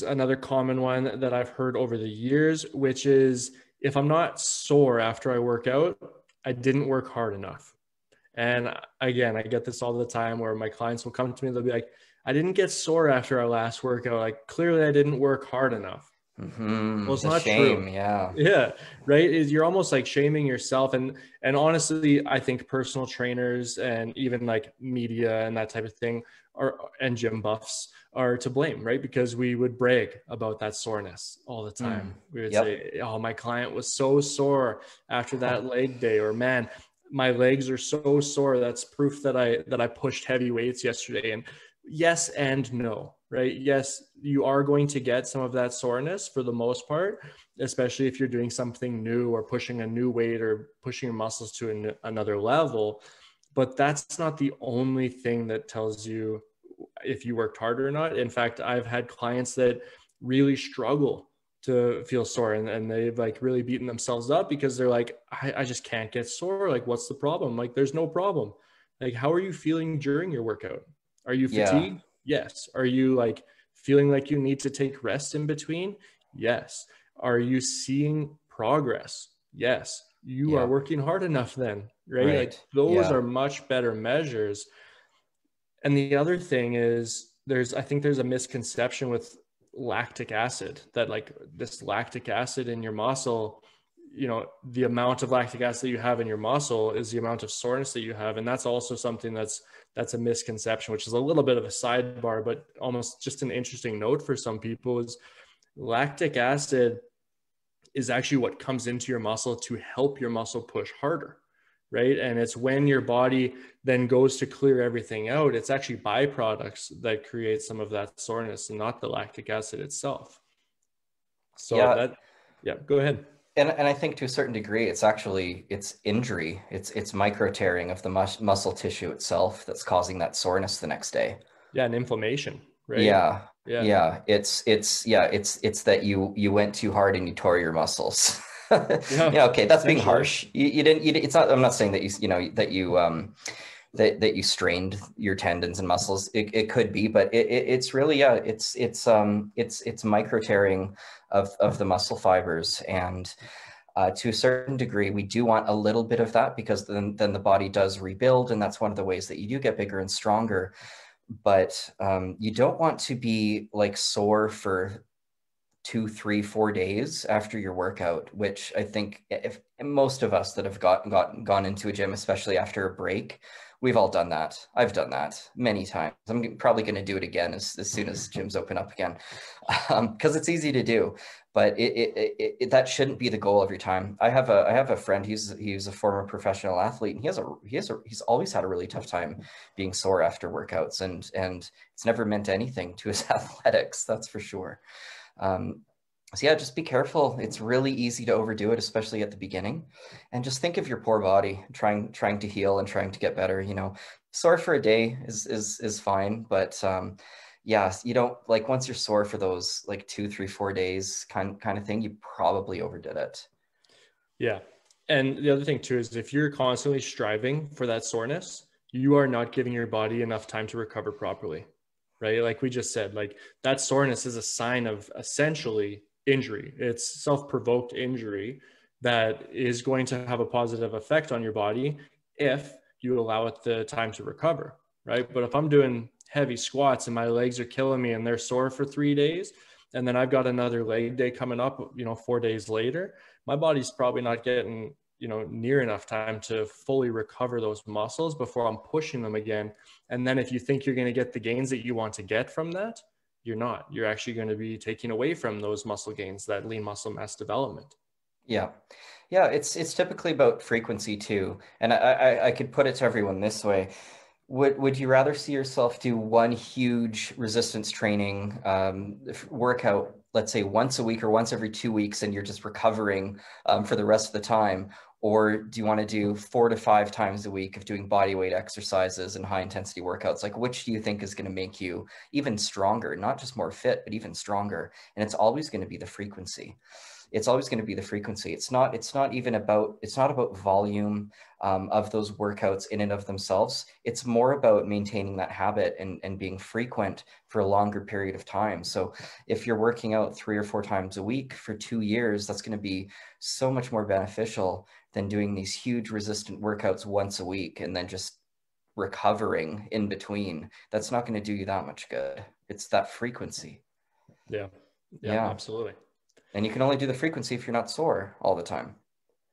another common one that I've heard over the years, which is if I'm not sore after I work out, I didn't work hard enough. And again, I get this all the time where my clients will come to me, they'll be like, I didn't get sore after our last workout. Like clearly I didn't work hard enough. Well, it's The not true. shame. Yeah. Yeah, right. Is you're almost like shaming yourself, and honestly, I think personal trainers and even like media and that type of thing are and gym buffs are to blame, right? Because we would brag about that soreness all the time. We would Yep. say, "Oh, my client was so sore after that leg day," or "Man, my legs are so sore. That's proof that I pushed heavy weights yesterday." And yes and no, right? Yes, you are going to get some of that soreness for the most part, especially if you're doing something new or pushing a new weight or pushing your muscles to another level. But that's not the only thing that tells you if you worked harder or not. In fact, I've had clients that really struggle to feel sore, and they've like really beaten themselves up because they're like, I just can't get sore. Like, what's the problem? Like, there's no problem. Like, how are you feeling during your workout? Are you Yeah. fatigued? Yes. Are you like feeling like you need to take rest in between? Yes. Are you seeing progress? Yes. You are Yeah. working hard enough then, right? Like Right. those Yeah. are much better measures. And the other thing is I think there's a misconception with lactic acid that like this lactic acid in your muscle, the amount of lactic acid that you have in your muscle is the amount of soreness that you have. And that's also something that's a misconception, which is a little bit of a sidebar, but almost just an interesting note for some people is lactic acid is actually what comes into your muscle to help your muscle push harder, right? And it's when your body then goes to clear everything out, it's actually byproducts that create some of that soreness and not the lactic acid itself. So Yeah. that, yeah, go ahead. And I think to a certain degree, it's injury. It's micro tearing of the muscle tissue itself that's causing that soreness the next day. Yeah, and inflammation, right? Yeah. Yeah. Yeah. It's that you went too hard and you tore your muscles. Yeah, Yeah, okay, that's being essentially. harsh. You didn't it's not, I'm not saying that that you strained your tendons and muscles. It could be, but it's really, yeah, it's micro tearing of the muscle fibers. And to a certain degree, we do want a little bit of that because then the body does rebuild. And that's one of the ways that you do get bigger and stronger. But you don't want to be like sore for 2, 3, 4 days after your workout, which I think if most of us that have gone into a gym, especially after a break, we've all done that. I've done that many times. I'm probably going to do it again as soon as gyms open up again, because it's easy to do. But that shouldn't be the goal every time. I have a friend. He's a former professional athlete, and he's always had a really tough time being sore after workouts, and it's never meant anything to his athletics. That's for sure. Um, so yeah, just be careful. It's really easy to overdo it, especially at the beginning. And just think of your poor body trying to heal and trying to get better. Sore for a day is fine, but yeah, you don't like once you're sore for those like 2, 3, 4 days kind of thing, you probably overdid it. Yeah. And the other thing too is if you're constantly striving for that soreness, you are not giving your body enough time to recover properly, right? Like we just said, like that soreness is a sign of essentially injury. It's self-provoked injury that is going to have a positive effect on your body if you allow it the time to recover, right? But if I'm doing heavy squats and my legs are killing me and they're sore for 3 days, and then I've got another leg day coming up, 4 days later, my body's probably not getting near enough time to fully recover those muscles before I'm pushing them again. And then if you think you're going to get the gains that you want to get from that, you're not. You're actually going to be taking away from those muscle gains, that lean muscle mass development. Yeah. Yeah, it's typically about frequency too. And I could put it to everyone this way. Would you rather see yourself do one huge resistance training workout, let's say once a week or once every 2 weeks, and you're just recovering for the rest of the time? Or do you want to do 4 to 5 times a week of doing body weight exercises and high intensity workouts? Like, which do you think is going to make you even stronger, not just more fit, but even stronger? And it's always going to be the frequency. it's always going to be the frequency. It's not about volume of those workouts in and of themselves. It's more about maintaining that habit and being frequent for a longer period of time. So if you're working out 3 or 4 times a week for 2 years, that's going to be so much more beneficial than doing these huge resistant workouts once a week and then just recovering in between. That's not going to do you that much good. It's that frequency. Yeah. Yeah, Yeah. absolutely. And you can only do the frequency if you're not sore all the time.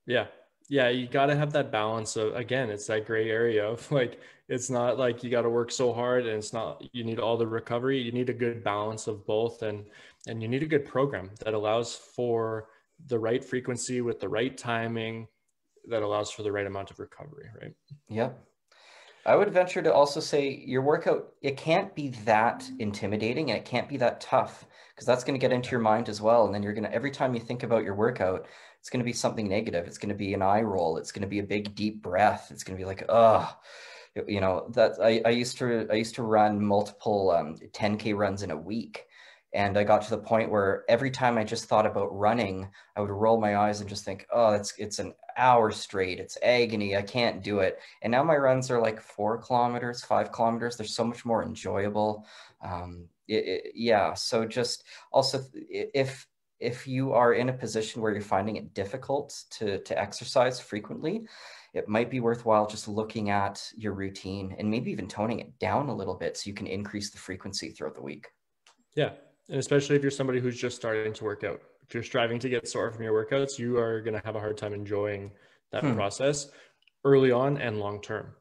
Yeah. Yeah. You got to have that balance of, again, it's that gray area of like, it's not like you got to work so hard and it's not, you need all the recovery. You need a good balance of both. And you need a good program that allows for the right frequency with the right timing that allows for the right amount of recovery. Right. Yep. I would venture to also say your workout, it can't be that intimidating and it can't be that tough because that's going to get into your mind as well. And then you're going to, every time you think about your workout, it's going to be something negative. It's going to be an eye roll. It's going to be a big deep breath. It's going to be like, oh, that I used to run multiple 10K runs in a week. And I got to the point where every time I just thought about running, I would roll my eyes and just think, oh, it's an hour straight. It's agony. I can't do it. And now my runs are like 4 kilometers, 5 kilometers. They're so much more enjoyable. Yeah. So just also if you are in a position where you're finding it difficult to exercise frequently, it might be worthwhile just looking at your routine and maybe even toning it down a little bit so you can increase the frequency throughout the week. Yeah. And especially if you're somebody who's just starting to work out, if you're striving to get sore from your workouts, you are going to have a hard time enjoying that process early on and long term.